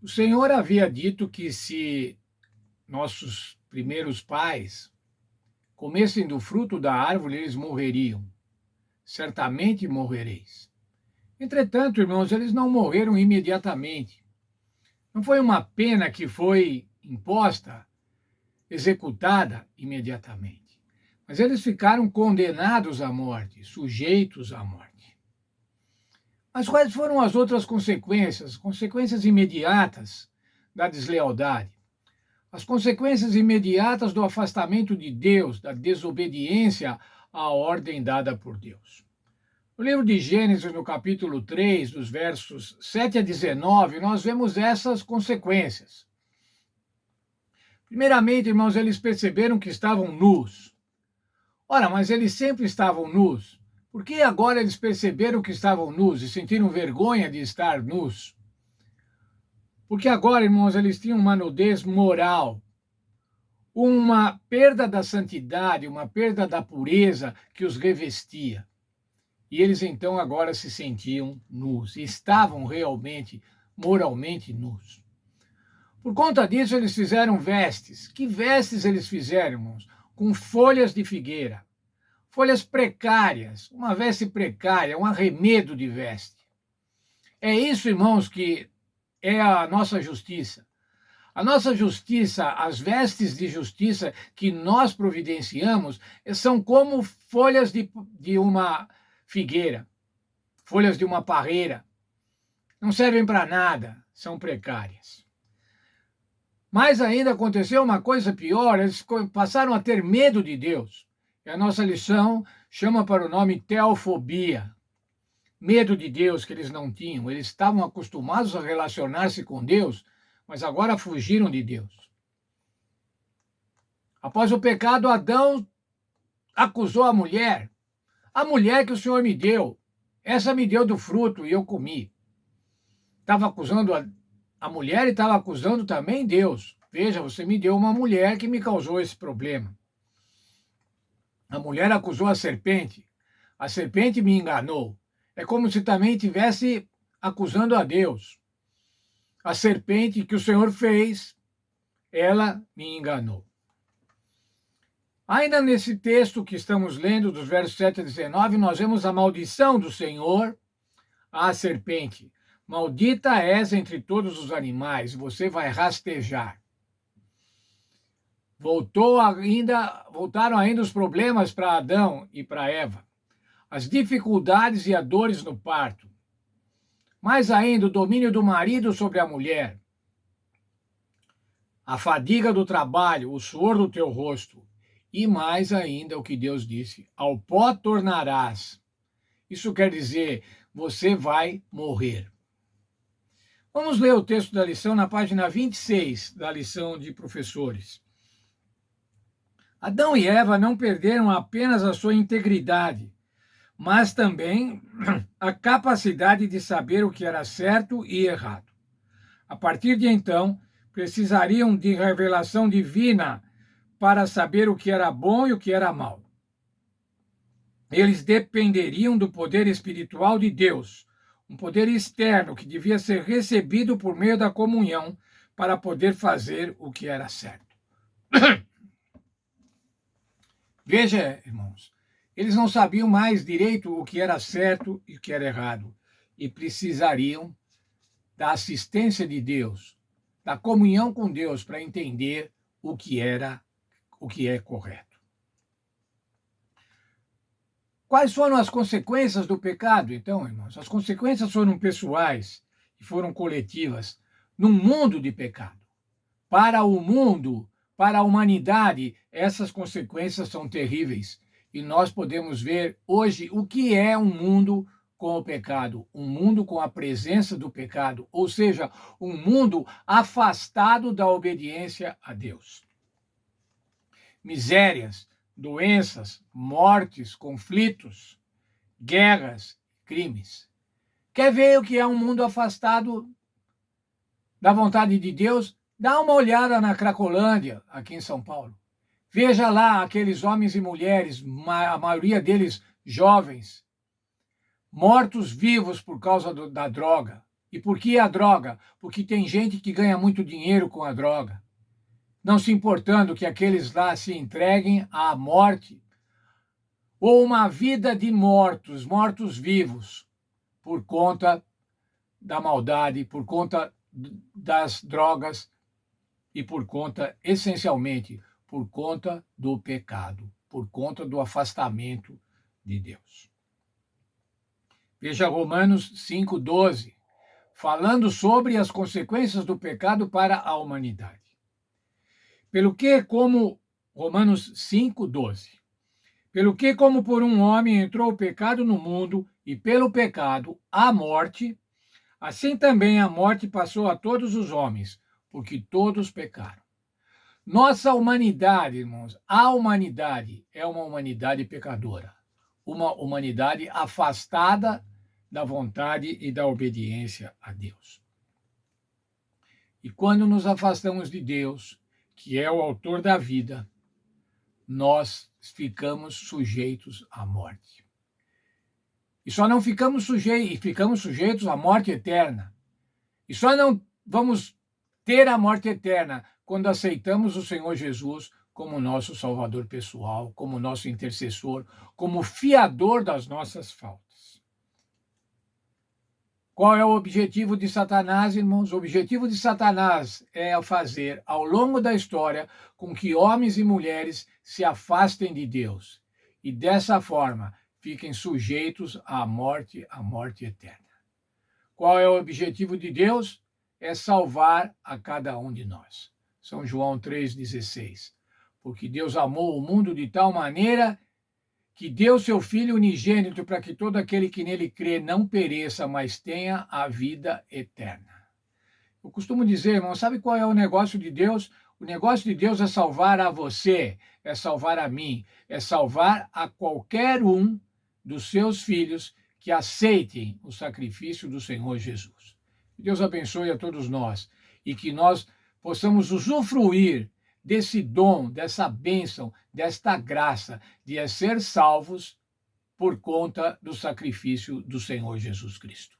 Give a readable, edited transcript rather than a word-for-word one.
O Senhor havia dito que se nossos primeiros pais comessem do fruto da árvore, eles morreriam. Certamente morrereis. Entretanto, irmãos, eles não morreram imediatamente. Não foi uma pena que foi imposta, executada imediatamente. Mas eles ficaram condenados à morte, sujeitos à morte. Mas quais foram as outras consequências? Consequências imediatas da deslealdade. As consequências imediatas do afastamento de Deus, da desobediência à ordem dada por Deus. No livro de Gênesis, no capítulo 3, dos versos 7 a 19, nós vemos essas consequências. Primeiramente, irmãos, eles perceberam que estavam nus. Ora, mas eles sempre estavam nus. Por que agora eles perceberam que estavam nus e sentiram vergonha de estar nus? Porque agora, irmãos, eles tinham uma nudez moral, uma perda da santidade, uma perda da pureza que os revestia. E eles então agora se sentiam nus, estavam realmente, moralmente nus. Por conta disso, eles fizeram vestes. Que vestes eles fizeram, irmãos? Com folhas de figueira. Folhas precárias, uma veste precária, um arremedo de veste. É isso, irmãos, que é a nossa justiça. A nossa justiça, as vestes de justiça que nós providenciamos, são como folhas de uma figueira, folhas de uma parreira. Não servem para nada, são precárias. Mas ainda aconteceu uma coisa pior, eles passaram a ter medo de Deus. E a nossa lição chama para o nome teofobia. Medo de Deus que eles não tinham. Eles estavam acostumados a relacionar-se com Deus, mas agora fugiram de Deus. Após o pecado, Adão acusou a mulher. A mulher que o Senhor me deu, essa me deu do fruto e eu comi. Estava acusando a mulher e estava acusando também Deus. Veja, você me deu uma mulher que me causou esse problema. A mulher acusou a serpente me enganou. É como se também estivesse acusando a Deus. A serpente que o Senhor fez, ela me enganou. Ainda nesse texto que estamos lendo, dos versos 7 a 19, nós vemos a maldição do Senhor à serpente. Maldita és entre todos os animais, você vai rastejar. Voltaram ainda os problemas para Adão e para Eva. As dificuldades e as dores no parto. Mais ainda, o domínio do marido sobre a mulher. A fadiga do trabalho, o suor do teu rosto. E mais ainda o que Deus disse: ao pó tornarás. Isso quer dizer, você vai morrer. Vamos ler o texto da lição na página 26 da lição de professores. Adão e Eva não perderam apenas a sua integridade, mas também a capacidade de saber o que era certo e errado. A partir de então, precisariam de revelação divina para saber o que era bom e o que era mal. Eles dependeriam do poder espiritual de Deus, um poder externo que devia ser recebido por meio da comunhão para poder fazer o que era certo. Veja, irmãos, eles não sabiam mais direito o que era certo e o que era errado, e precisariam da assistência de Deus, da comunhão com Deus para entender o que é correto. Quais foram as consequências do pecado, então, irmãos? As consequências foram pessoais e foram coletivas num mundo de pecado. Para o mundo, para a humanidade, essas consequências são terríveis. E nós podemos ver hoje o que é um mundo com o pecado, um mundo com a presença do pecado, ou seja, um mundo afastado da obediência a Deus. Misérias, doenças, mortes, conflitos, guerras, crimes. Quer ver o que é um mundo afastado da vontade de Deus? Dá uma olhada na Cracolândia, aqui em São Paulo. Veja lá aqueles homens e mulheres, a maioria deles jovens, mortos vivos por causa da droga. E por que a droga? Porque tem gente que ganha muito dinheiro com a droga, não se importando que aqueles lá se entreguem à morte ou uma vida de mortos, mortos-vivos, por conta da maldade, por conta das drogas e por conta, essencialmente, por conta do pecado, por conta do afastamento de Deus. Veja Romanos 5,12, falando sobre as consequências do pecado para a humanidade. Pelo que, como Romanos 5,12, pelo que, como por um homem entrou o pecado no mundo, e pelo pecado a morte, assim também a morte passou a todos os homens, porque todos pecaram. Nossa humanidade, irmãos, a humanidade é uma humanidade pecadora, uma humanidade afastada da vontade e da obediência a Deus. E quando nos afastamos de Deus, que é o autor da vida, nós ficamos sujeitos à morte. E só não ficamos sujeitos à morte eterna. E só não vamos ter a morte eterna quando aceitamos o Senhor Jesus como nosso Salvador pessoal, como nosso intercessor, como fiador das nossas faltas. Qual é o objetivo de Satanás, irmãos? O objetivo de Satanás é fazer, ao longo da história, com que homens e mulheres se afastem de Deus e, dessa forma, fiquem sujeitos à morte eterna. Qual é o objetivo de Deus? É salvar a cada um de nós. São João 3,16. Porque Deus amou o mundo de tal maneira que deu seu Filho unigênito para que todo aquele que nele crê não pereça, mas tenha a vida eterna. Eu costumo dizer, irmão, sabe qual é o negócio de Deus? O negócio de Deus é salvar a você, é salvar a mim, é salvar a qualquer um dos seus filhos que aceitem o sacrifício do Senhor Jesus. Deus abençoe a todos nós e que nós possamos usufruir desse dom, dessa bênção, desta graça de ser salvos por conta do sacrifício do Senhor Jesus Cristo.